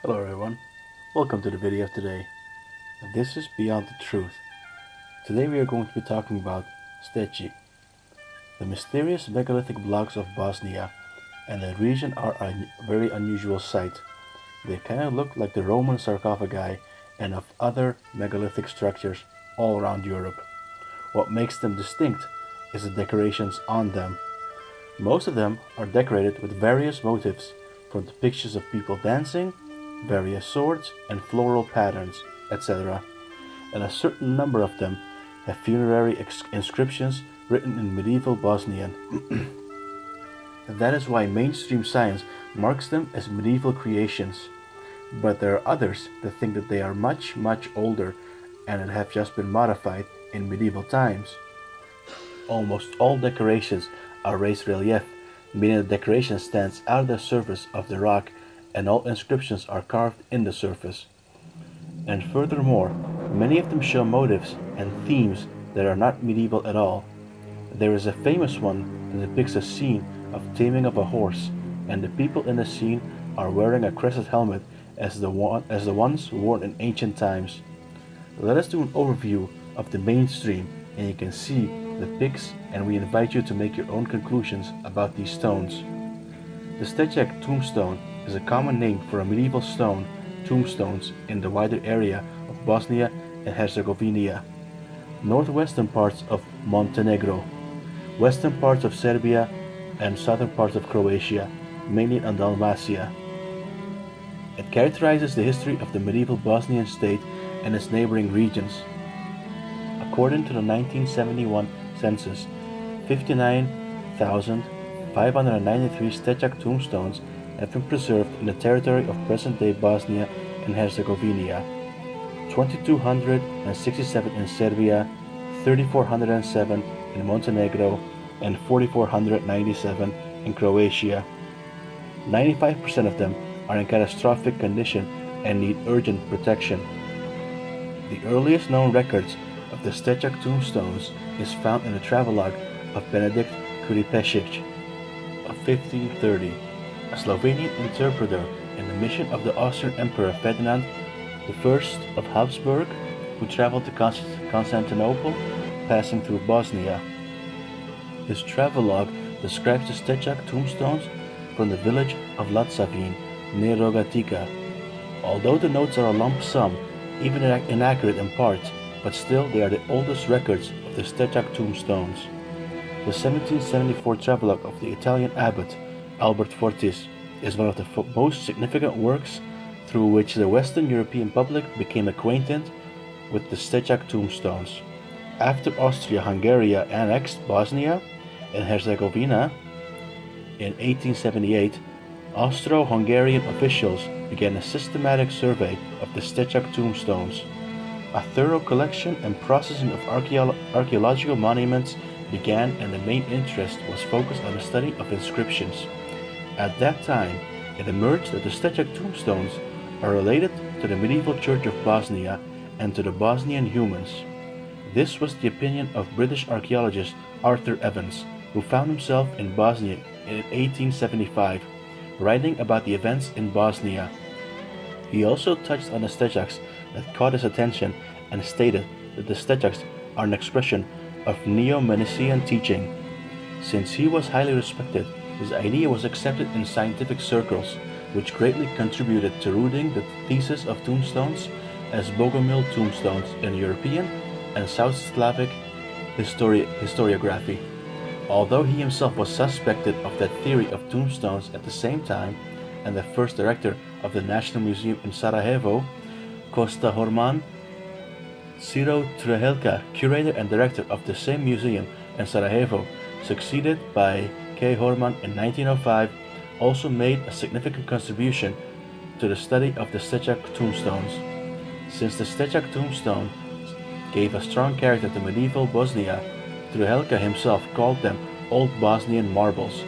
Hello everyone, welcome to the video of today. This is Beyond the Truth. Today we are going to be talking about Stechci. The mysterious megalithic blocks of Bosnia and the region are a very unusual sight. They kind of look like the Roman sarcophagi and of other megalithic structures all around Europe. What makes them distinct is the decorations on them. Most of them are decorated with various motifs, from depictions of people dancing, various swords and floral patterns, etc. And a certain number of them have funerary inscriptions written in medieval Bosnian. That is why mainstream science marks them as medieval creations. But there are others that think that they are much, much older and that have just been modified in medieval times. Almost all decorations are raised relief, meaning the decoration stands out of the surface of the rock and all inscriptions are carved in the surface. And furthermore, many of them show motifs and themes that are not medieval at all. There is a famous one that depicts a scene of taming of a horse, and the people in the scene are wearing a crescent helmet as the ones worn in ancient times. Let us do an overview of the mainstream and you can see the pics, and we invite you to make your own conclusions about these stones. The Stechci tombstone is a common name for a medieval stone tombstones in the wider area of Bosnia and Herzegovina, northwestern parts of Montenegro, western parts of Serbia, and southern parts of Croatia, mainly in Dalmatia. It characterizes the history of the medieval Bosnian state and its neighboring regions. According to the 1971 census, 59,593 Stechci tombstones have been preserved in the territory of present-day Bosnia and Herzegovina, 2,267 in Serbia, 3,407 in Montenegro, and 4,497 in Croatia. 95% of them are in catastrophic condition and need urgent protection. The earliest known records of the Stechci tombstones is found in the travelogue of Benedict Kuripecic of 1530, a Slovenian interpreter in the mission of the Austrian Emperor Ferdinand I of Habsburg, who traveled to Constantinople, passing through Bosnia. His travelogue describes the Stechci tombstones from the village of Latsavin, near Rogatica. Although the notes are a lump sum, even inaccurate in parts, but still they are the oldest records of the Stechci tombstones. The 1774 travelogue of the Italian abbot Albert Fortis is one of the most significant works through which the Western European public became acquainted with the Stechci tombstones. After Austria-Hungary annexed Bosnia and Herzegovina in 1878, Austro-Hungarian officials began a systematic survey of the Stechci tombstones. A thorough collection and processing of archaeological monuments began, and the main interest was focused on the study of inscriptions. At that time, it emerged that the Stechci tombstones are related to the medieval Church of Bosnia and to the Bosnian humans. This was the opinion of British archaeologist Arthur Evans, who found himself in Bosnia in 1875, writing about the events in Bosnia. He also touched on the Stechci that caught his attention and stated that the Stechci are an expression of Neo-Manichaean teaching. Since he was highly respected, his idea was accepted in scientific circles, which greatly contributed to rooting the thesis of tombstones as Bogomil tombstones in European and South Slavic historiography. Although he himself was suspected of that theory of tombstones at the same time, and the first director of the National Museum in Sarajevo, Kosta Horman, Ciro Trehelka, curator and director of the same museum in Sarajevo, succeeded by K. Horman in 1905, also made a significant contribution to the study of the Stechci tombstones. Since the Stechci tombstone gave a strong character to medieval Bosnia, Trehelka himself called them Old Bosnian marbles.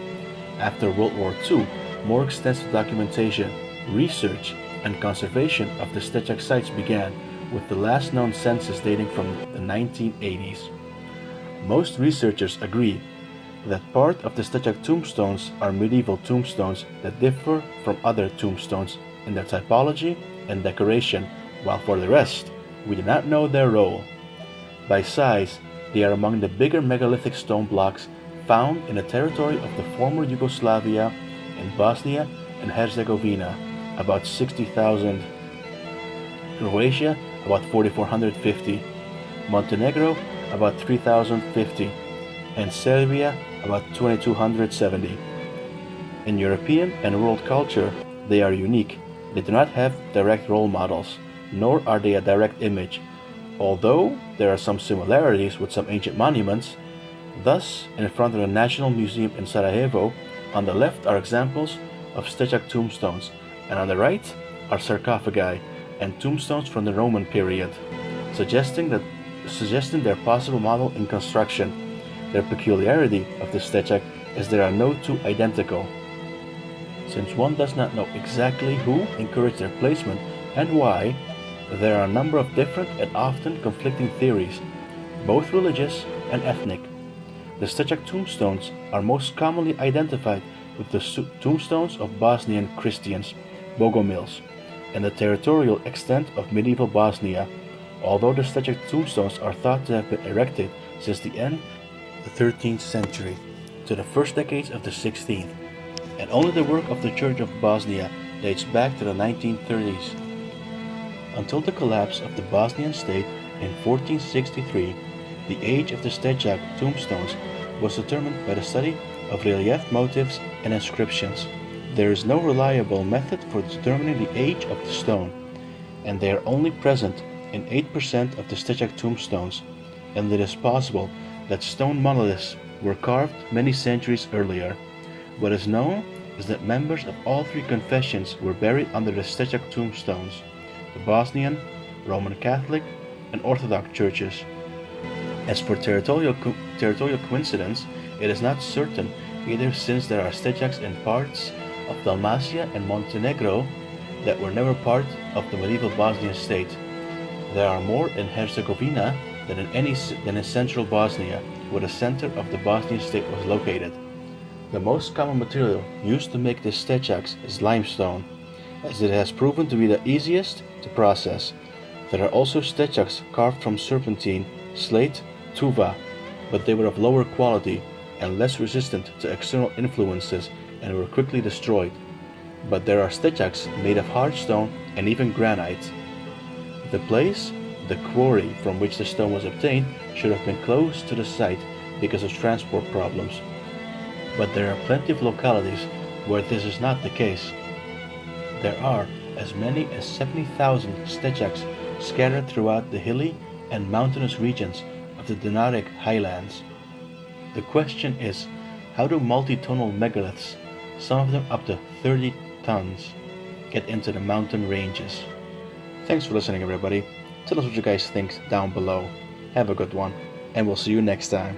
After World War II, more extensive documentation, research, and conservation of the Stechci sites began, with the last known census dating from the 1980s. Most researchers agree that part of the Stechci tombstones are medieval tombstones that differ from other tombstones in their typology and decoration, while for the rest, we do not know their role. By size, they are among the bigger megalithic stone blocks found in the territory of the former Yugoslavia in Bosnia and Herzegovina, about 60,000, Croatia, about 4,450, Montenegro, about 3,050, and Serbia, about 2,270. In European and world culture, they are unique. They do not have direct role models, nor are they a direct image, although there are some similarities with some ancient monuments. Thus, in front of the National Museum in Sarajevo, on the left are examples of Stechak tombstones, and on the right are sarcophagi and tombstones from the Roman period, suggesting their possible model in construction. Their peculiarity of the Stechak is there are no two identical. Since one does not know exactly who encouraged their placement and why, there are a number of different and often conflicting theories, both religious and ethnic. The Stechak tombstones are most commonly identified with the tombstones of Bosnian Christians, Bogomils, and the territorial extent of medieval Bosnia, although the Stechak tombstones are thought to have been erected since the end of the 13th century to the first decades of the 16th, and only the work of the Church of Bosnia dates back to the 1930s. Until the collapse of the Bosnian state in 1463, the age of the Stechak tombstones was determined by the study of relief motifs and inscriptions. There is no reliable method for determining the age of the stone, and they are only present in 8% of the Stechak tombstones, and it is possible that stone monoliths were carved many centuries earlier. What is known is that members of all three confessions were buried under the Stechak tombstones: the Bosnian, Roman Catholic, and Orthodox churches. As for territorial coincidence, it is not certain either, since there are Stechaks in parts of Dalmatia and Montenegro that were never part of the medieval Bosnian state. There are more in Herzegovina than in central Bosnia, where the center of the Bosnian state was located. The most common material used to make these Stechaks is limestone, as it has proven to be the easiest to process. There are also Stechaks carved from serpentine, slate, tufa, but they were of lower quality and less resistant to external influences and were quickly destroyed. But there are Stechaks made of hard stone and even granite. The place, the quarry from which the stone was obtained, should have been close to the site because of transport problems. But there are plenty of localities where this is not the case. There are as many as 70,000 Stechaks scattered throughout the hilly and mountainous regions of the Dinaric highlands. The question is, how do multi-tonal megaliths, some of them up to 30 tons, get into the mountain ranges? Thanks for listening, everybody. Tell us what you guys think down below. Have a good one, and we'll see you next time.